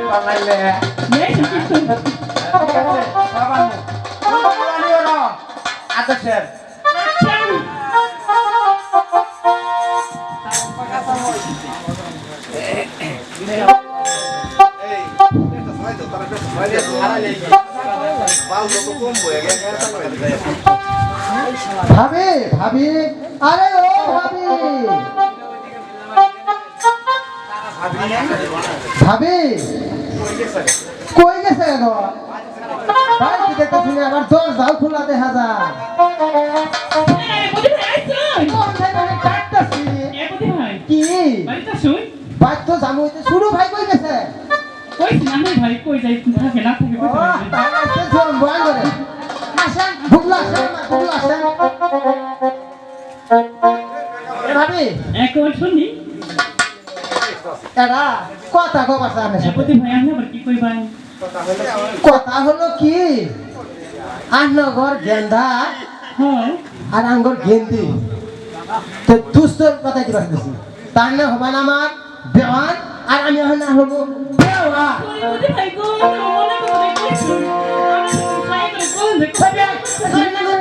বানাইলে নেই কিছু ঠিক আছে বাবা কোন ওরা আদর্শের ভাবি ভাবি আরে ও ভাবি ভাবি কই গেছে গো ভাই কি দেখতে শুনে আবার দরজাও খোলা দেখা যায় বুঝি ভাই আইছো কোন জায়গায় আমি কাটতাছি বুঝি ভাই কি বাড়িতে শুই বাদ তো জানো হইতে শুরু ভাই কই গেছে কইছি না ভাই কই যাই থাকে না থাকে ও তাহলে আজকে জোন বয়ান করে আসেন ভুগলা আসেন ভুগলা আসেন এ ভাবি এখন শুনি এরা কথা কবার জানে বুঝি ভাই আমি আবার কি কই ভাই কথা হলো কি আনগর গেন্দা হ্যাঁ আর আঙ্গর গেন্দি তো দুস্তর কথা দিবা দিছি তার না হবান আমার দেওয়ান আর আমি না হব দেওয়া বুঝি ভাই গো মনে করে কইছি আমি ট্রাই করে কোন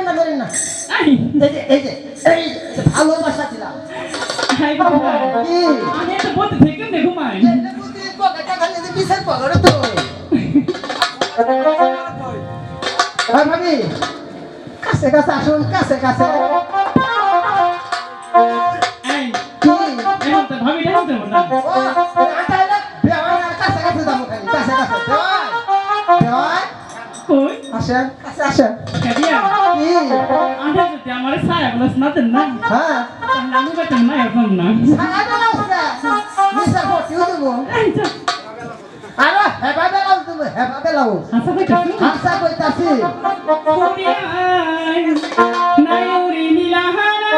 না করেন না আই এই যে ভালোবাসা দিলাম ভাই বুঝি ভাই কি আমি তো বলতে থেকে ঘুমাই পকেটটা খালি যে বিশাল পকেটে তো ভাবি কাছে কাছে আসুন কাছে কাছে এই কি এখন তো ভাবি দেখো তো না ও আটাইলে দেওয়ান কাছে কাছে যাবো খালি কাছে কাছে দেওয়ান দেওয়ান কই আসেন কাছে আসেন কাদিয়া কি আধা যদি আমার ছায়া গুলো শোনাতেন না হ্যাঁ তাহলে আমি বেতন না এখন না সারাটা লাগছে মিস্টার ফটিও দেবো আরে হেবা বেলাও তুমি হেবা বেলাও হাসা কইতাছি হাসা কইতাছি কুড়িয়াই নায়ুরি নীলাহারা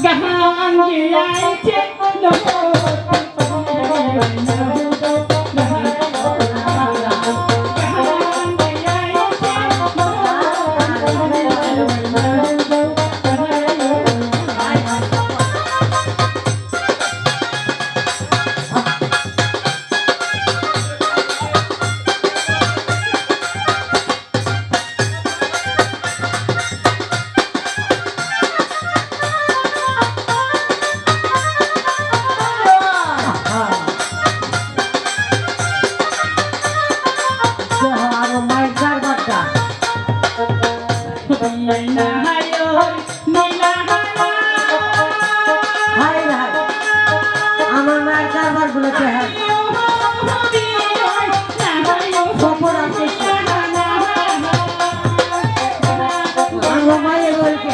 গান গেয়াইছে আমার মায়ের কারবার গুলোতে হ্যাঁ আমার মায়ের বলছে